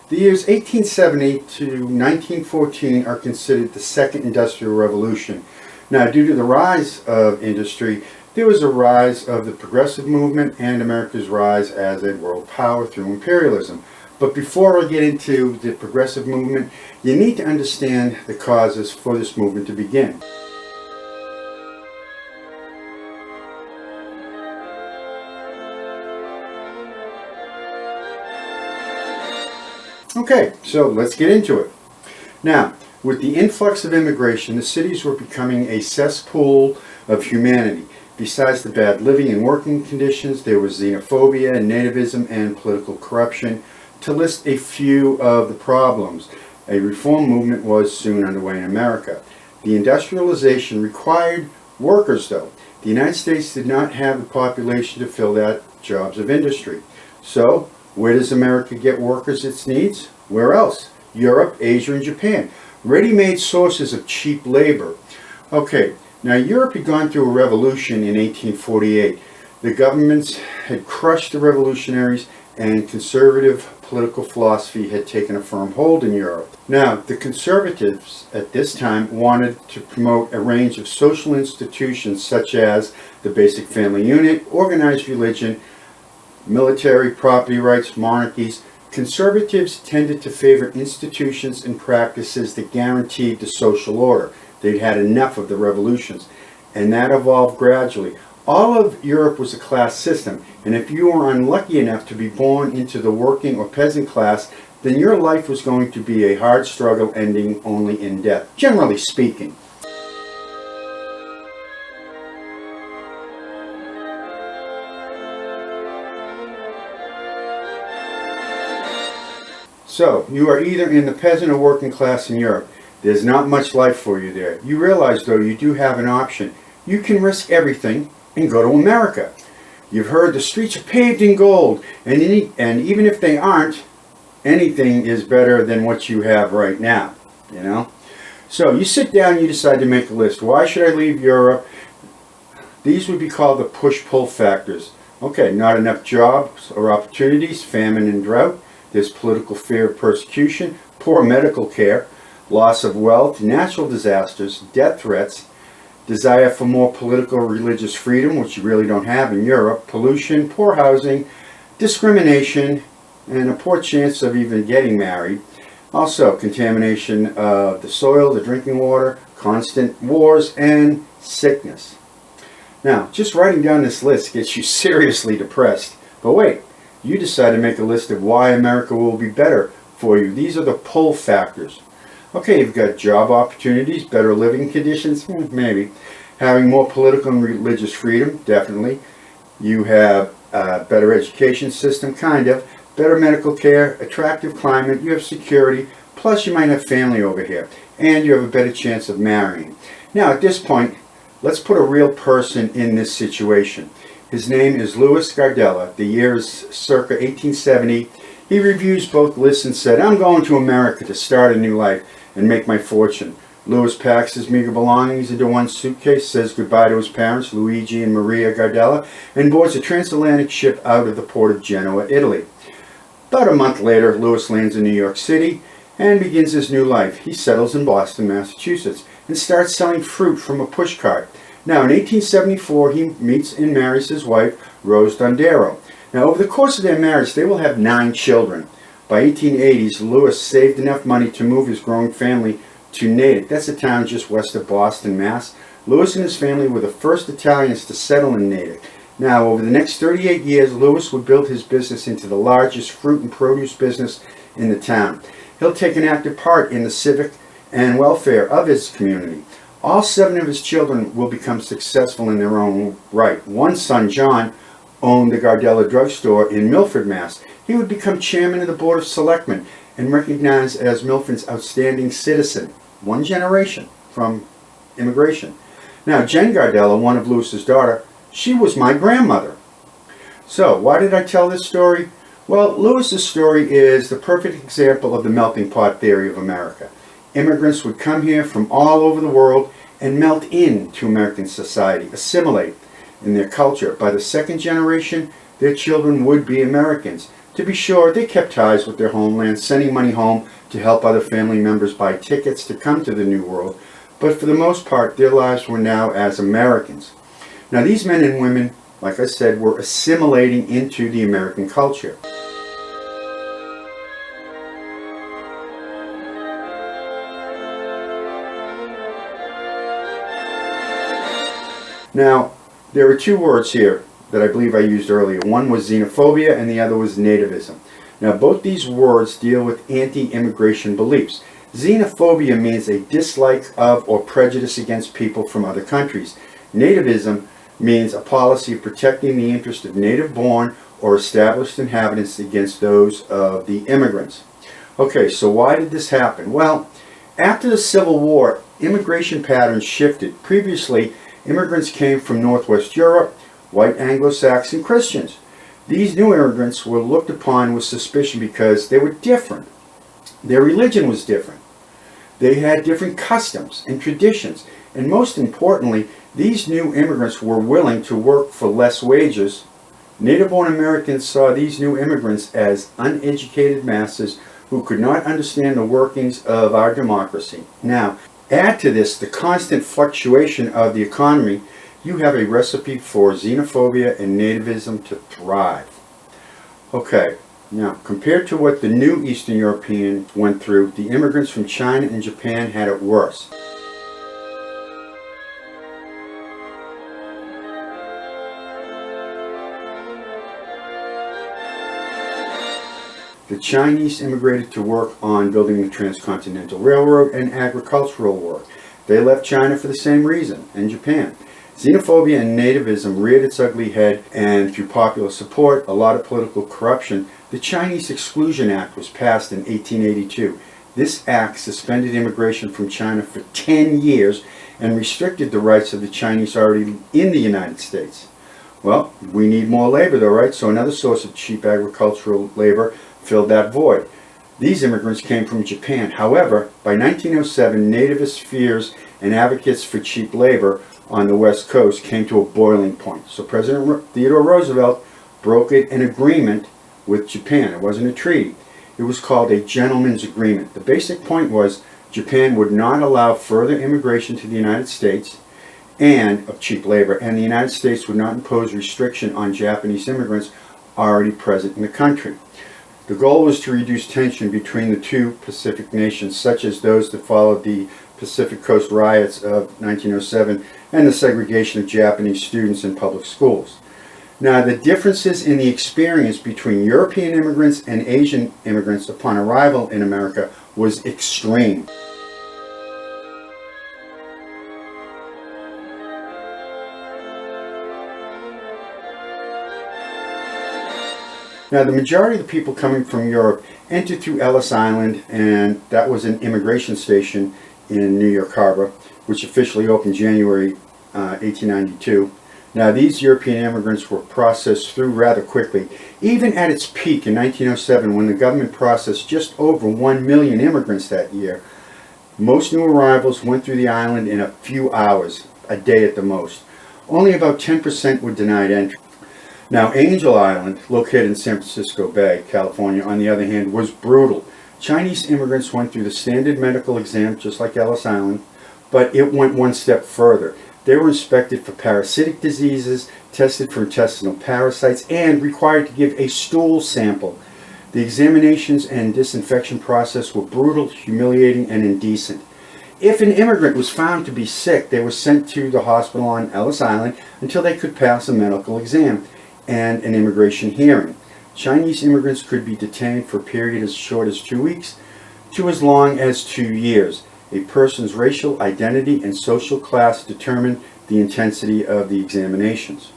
The years 1870 to 1914 are considered the Second Industrial Revolution. Now, due to the rise of industry, there was a rise of the progressive movement and America's rise as a world power through imperialism. But before I get into the progressive movement, you need to understand the causes for this movement to begin. Okay, so let's get into it. Now, with the influx of immigration, the cities were becoming a cesspool of humanity. Besides the bad living and working conditions, there was xenophobia, nativism, and political corruption, to list a few of the problems. A reform movement was soon underway in America. The industrialization required workers, though. The United States did not have the population to fill that jobs of industry. So, where does America get workers it needs? Where else? Europe, Asia, and Japan. Ready-made sources of cheap labor. Okay, now Europe had gone through a revolution in 1848. The governments had crushed the revolutionaries, and conservative political philosophy had taken a firm hold in Europe. Now, the conservatives at this time wanted to promote a range of social institutions such as the basic family unit, organized religion, military, property rights, monarchies. Conservatives tended to favor institutions and practices that guaranteed the social order. They'd had enough of the revolutions, and that evolved gradually. All of Europe was a class system, and if you were unlucky enough to be born into the working or peasant class, then your life was going to be a hard struggle ending only in death, generally speaking. So, you are either in the peasant or working class in Europe. There's not much life for you there. You realize, though, you do have an option. You can risk everything and go to America. You've heard the streets are paved in gold, and even if they aren't, anything is better than what you have right now, you know? So, you sit down and you decide to make a list. Why should I leave Europe? These would be called the push-pull factors. Okay, not enough jobs or opportunities, famine and drought. There's political fear of persecution, poor medical care, loss of wealth, natural disasters, death threats, desire for more political or religious freedom, which you really don't have in Europe, pollution, poor housing, discrimination, and a poor chance of even getting married. Also, contamination of the soil, the drinking water, constant wars, and sickness. Now, just writing down this list gets you seriously depressed. But wait. You decide to make a list of why America will be better for you. These are the pull factors. Okay, you've got job opportunities, better living conditions, maybe. Having more political and religious freedom, definitely. You have a better education system, kind of. Better medical care, attractive climate, you have security, plus you might have family over here. And you have a better chance of marrying. Now, at this point, let's put a real person in this situation. His name is Louis Gardella. The year is circa 1870. He reviews both lists and said, I'm going to America to start a new life and make my fortune. Louis packs his meager belongings into one suitcase, says goodbye to his parents, Luigi and Maria Gardella, and boards a transatlantic ship out of the port of Genoa, Italy. About a month later, Louis lands in New York City and begins his new life. He settles in Boston, Massachusetts, and starts selling fruit from a pushcart. Now, in 1874, he meets and marries his wife, Rose Dondero. Now, over the course of their marriage, they will have 9 children. By 1880s, Louis saved enough money to move his growing family to Natick. That's a town just west of Boston, Mass. Louis and his family were the first Italians to settle in Natick. Now, over the next 38 years, Louis would build his business into the largest fruit and produce business in the town. He'll take an active part in the civic and welfare of his community. All 7 of his children will become successful in their own right. One son, John, owned the Gardella drugstore in Milford, Mass. He would become chairman of the Board of Selectmen and recognized as Milford's outstanding citizen. 1 generation from immigration. Now, Jen Gardella, one of Louis's daughter, she was my grandmother. So, why did I tell this story? Well, Louis's story is the perfect example of the melting pot theory of America. Immigrants would come here from all over the world and melt into American society, assimilate in their culture. By the second generation, their children would be Americans. To be sure, they kept ties with their homeland, sending money home to help other family members buy tickets to come to the New World, but for the most part, their lives were now as Americans. Now, these men and women, like I said, were assimilating into the American culture. Now, there are two words here that I believe I used earlier. One was xenophobia and the other was nativism. Now, both these words deal with anti-immigration beliefs. Xenophobia means a dislike of or prejudice against people from other countries. Nativism means a policy of protecting the interest of native-born or established inhabitants against those of the immigrants. Okay, so why did this happen? Well, after the Civil War, immigration patterns shifted. Previously, immigrants came from Northwest Europe, white Anglo-Saxon Christians. These new immigrants were looked upon with suspicion because they were different. Their religion was different. They had different customs and traditions. And most importantly, these new immigrants were willing to work for less wages. Native-born Americans saw these new immigrants as uneducated masses who could not understand the workings of our democracy. Now, add to this the constant fluctuation of the economy, you have a recipe for xenophobia and nativism to thrive. Okay, now compared to what the new Eastern Europeans went through, the immigrants from China and Japan had it worse. The Chinese immigrated to work on building the Transcontinental Railroad and agricultural work. They left China for the same reason, and Japan. Xenophobia and nativism reared its ugly head, and through popular support, a lot of political corruption, the Chinese Exclusion Act was passed in 1882. This act suspended immigration from China for 10 years and restricted the rights of the Chinese already in the United States. Well, we need more labor though, right? So another source of cheap agricultural labor filled that void. These immigrants came from Japan. However, by 1907, nativist fears and advocates for cheap labor on the West Coast came to a boiling point. So President Theodore Roosevelt brokered an agreement with Japan. It wasn't a treaty. It was called a gentleman's agreement. The basic point was Japan would not allow further immigration to the United States and of cheap labor, and the United States would not impose restriction on Japanese immigrants already present in the country. The goal was to reduce tension between the two Pacific nations, such as those that followed the Pacific Coast riots of 1907 and the segregation of Japanese students in public schools. Now, the differences in the experience between European immigrants and Asian immigrants upon arrival in America was extreme. Now, the majority of the people coming from Europe entered through Ellis Island, and that was an immigration station in New York Harbor, which officially opened January 1892. Now, these European immigrants were processed through rather quickly. Even at its peak in 1907, when the government processed just over 1 million immigrants that year, most new arrivals went through the island in a few hours, a day at the most. Only about 10% were denied entry. Now, Angel Island, located in San Francisco Bay, California, on the other hand, was brutal. Chinese immigrants went through the standard medical exam, just like Ellis Island, but it went one step further. They were inspected for parasitic diseases, tested for intestinal parasites, and required to give a stool sample. The examinations and disinfection process were brutal, humiliating, and indecent. If an immigrant was found to be sick, they were sent to the hospital on Ellis Island until they could pass a medical exam and an immigration hearing. Chinese immigrants could be detained for a period as short as 2 weeks to as long as 2 years. A person's racial identity and social class determined the intensity of the examinations.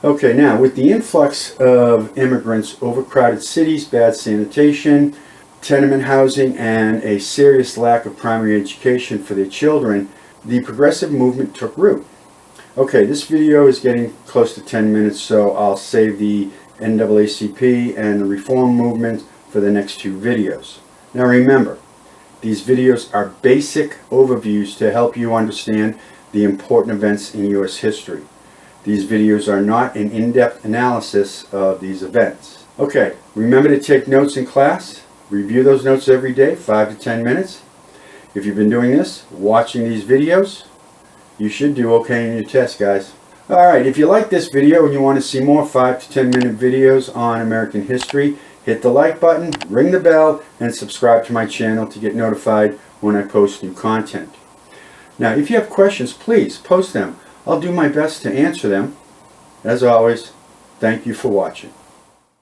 Okay, now with the influx of immigrants, overcrowded cities, bad sanitation, tenement housing, and a serious lack of primary education for their children, the progressive movement took root. Okay, this video is getting close to 10 minutes, so I'll save the NAACP and the reform movement for the next 2 videos. Now remember, these videos are basic overviews to help you understand the important events in U.S. history. These videos are not an in-depth analysis of these events. Okay, remember to take notes in class. Review those notes every day, 5 to 10 minutes. If you've been doing this, watching these videos, you should do okay in your test, guys. Alright, if you like this video and you want to see more 5 to 10 minute videos on American history, hit the like button, ring the bell, and subscribe to my channel to get notified when I post new content. Now, if you have questions, please post them. I'll do my best to answer them. As always, thank you for watching.